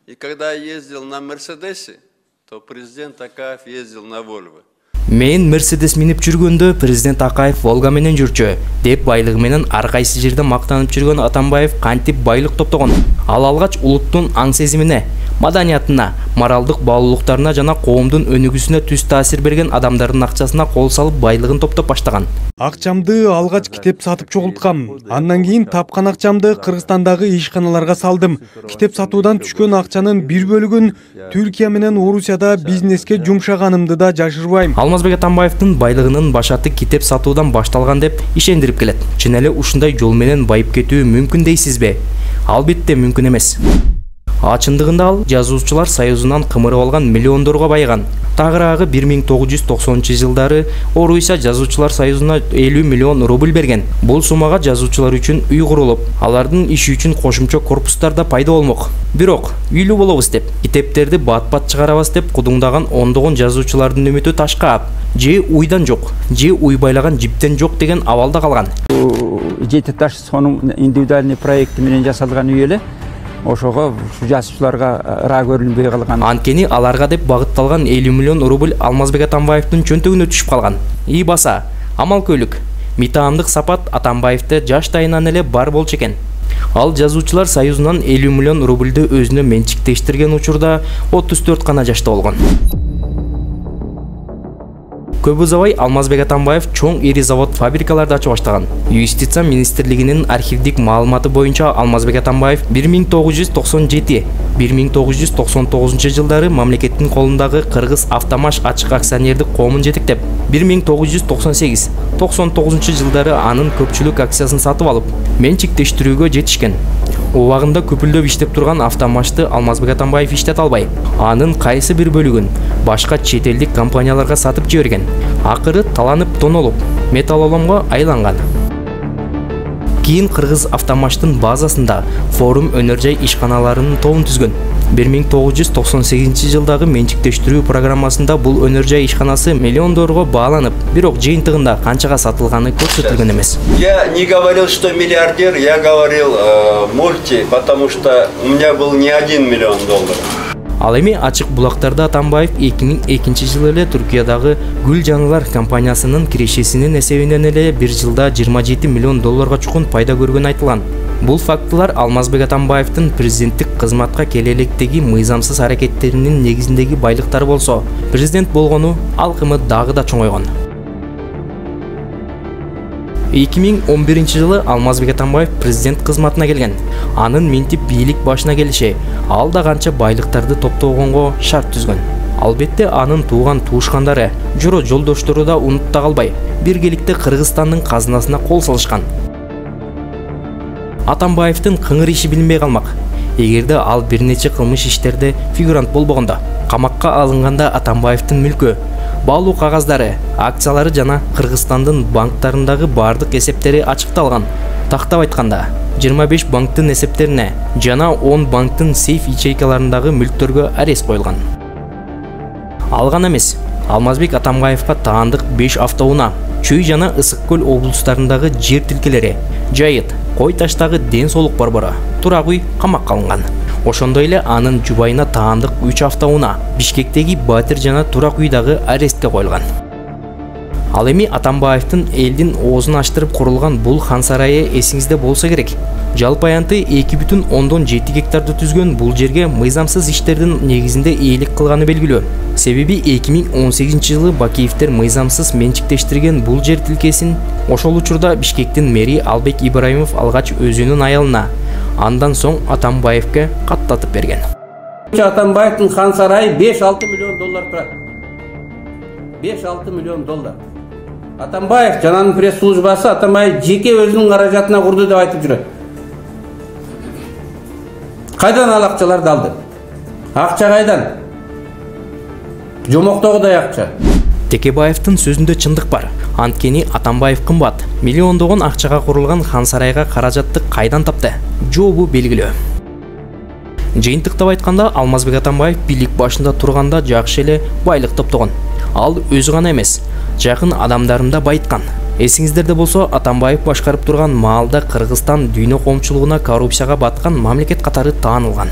И когда я ездил на Мерседесе, то президент Акаев ездил на Вольво. Мен Мерседес минип жүргөндө президент Акаев Волга менен жүрчү деп байлыгы менен ар кайсы жерде мактанып жүргөн Атамбаев кантип байлык топтогон. Ал алгач улуттун аң сезимине, маданиятына, моралдык баалуулуктарына жана коомдун өнүгүүсүнө түз таасир берген адамдардын акчасына кол салып байлыгын топтоп баштаган. Акчамды алгач китеп сатып чогулткам. Андан кийин тапкан акчамды Кыргызстандагы ишканаларга салдым. Китеп сатуудан түшкөн акчанын бир бөлүгүн Түркия менен Орусияда бизнеске жумшаганымды да жашырбайм. Алмазбек Атамбаевдин байлыгынын башаты китеп сатуудан башталган деп ишендирип келет. Чын эле ушундай жол менен байып кетүү мүмкүн дейсизби? Албетте мүмкүн эмес. Чындыгында ал жазуучулар союзунан кымырып алган миллиондорго байыган. Тагыраагы 1990-жылдары Орусия жазуучулар союзуна 50 миллион рубль берген. Бул суммага жазуучулар үчүн үй курулуп, алардын иши үчүн кошумча корпустар да пайда болмок. Бирок үйлүү болобуз деп, китептерди бат-бат чыгарабыз деп кудуңдаган ондогон жазуучулардын үмүтү ташка ап, же уйдан жок, же уй байлаган жиптен жок деген абалда калган. Жети таш сонун индивидуальный проекти менен жасалган үй эле. Ошого жазуучуларга ра көрүнбөй калган. Анткени аларга деп багытталган 50 миллион рубль Алмазбек Атамбаевдин чөнтөгүнө түшүп калган. И баса, амал көйлүк, митаамдык сапат Атамбаевде жаштайынан эле бар болчу экен. Ал жазуучулар союзунан 50 миллион рубльды өзүнө менчиктештирген учурда 34 гана жашта болгон. Көп узабай Алмазбек Атамбаев чоң ири завод фабрикаларды ача баштаган. Юстиция министрлигинин архивдик маалыматы боюнча Алмазбек Атамбаев 1997-1999 жылдары мамлекеттин колундагы Кыргыз Автомаш ачык акционердик коомун жетектеп, 1998-99 жылдары анын көпчүлүк акциясын сатып алып, менчиктештирүүгө жетишкен. Убагында көпүлдөп иштеп турган Автомашты Алмазбек Атамбаев иштете албай, анын кайсы бир бөлүгүн башка чет элдик компанияларга сатып жиберген. Акыры таланып тонолуп, металлоломго айланган. Кийин Кыргыз Автомаштын базасында форум өнөр жай ишканаларынын тобун түзгөн. 1998 жылдагы менчиктештирүү программасында бул өнөр жай ишканасы миллиондорго бааланып, бирок жыйынтыгында канчага сатылганы көрсөтүлгөн эмес. Я не говорил, что миллиардер, я говорил мульти, потому что у меня был не 1 миллион долларов. Ал эми ачык булактарда Атамбаев 2002 жылы эле Түркиядагы Гүл Жанылар компаниясынын кирешесинин эсебинен эле бир жылда 27 миллион долларга чукун пайда көргөнү айтылган. Бул фактылар Алмазбек Атамбаевдин президенттик кызматка келелектеги мыйзамсыз аракеттеринин негизиндеги байлыктары болсо, президент болгону алкымы дагы да чоңойгон. 2011 жылы Алмазбек Атамбаев президент кызматына келген. Анын минтип бийлик башына келиши, ал да канча байлыктарды топтогонго шарт түзгөн. Албетте анын тууган туушкандары, жора жолдоштору да унутта калбай, биргеликте Кыргызстандын казынасына кол салышкан. Атамбаевдин кыңыр иши билинбей калмак. Эгерде ал бир нече кылмыш иштерде фигурант болбогондо, камакка алынганда Атамбаевдин мүлкү, баалуу кагаздары, акциялары жана Кыргызстандын банктарындагы бардык эсептери ачыкталган. Тактап айтканда, 25 банктын эсептерине жана 10 банктын сейф ячейкаларындагы мүлктөргө арест коюлган. Ал гана эмес, Алмазбек Атамбаевга таандык 5 автоунаа, Чүй жана Ысык көл облустарындагы жер тилкелери, Жайыт, Кой таштагы ден соолук борбору, Турак үй камакка алынган. Ошондой эле анын жубайына таандык 3 автоунаа, Бишкектеги Батир жана Турак уйдагы арестке коюлган. Ал эми Атамбаевдин элдин оозун аштырып курулган бул хан сарайы эсиңизде болсо керек. Жалпы аянты 2,7 гектарды түзгөн бул жерге мыйзамсыз иштердин негизинде ээлик кылганы белгилүү. Себеби 2018 жылы Бакиевдер мыйзамсыз менчиктештирген бул жер тилкесин ошол учурда Бишкектин мэри Албек Ибраимов алгач өзүнүн аялына, андан соң Атамбаевге каттатып берген. Атамбаевдин хан сарайы 5-6 миллион доллар турат. 5-6 миллион доллар. Атамбаев жананын пресс-службасы Атамбаев жеке өзүнүн каражатына курду деп айтып жүрөт. Кайдан ал акчаларды алды? Акча кайдан? Жомоктогудай акча. Текебаевдин сөзүндө чындык бар. Анткени Атамбаев кымбат, миллиондогон акчага курулган хан сарайга каражатты кайдан тапты? Жообу белгилүү. Жыйынтыктап айтканда, Алмазбек Атамбаев бийлик башында турганда жакшы эле байлык топтогон. Ал өзү гана эмес, жакын адамдарын да байыткан. Эсиңиздерде болсо, Атамбаев башкарып турган маалда Кыргызстан дүйнө коомчулугуна коррупцияга баткан мамлекет катары таанылган.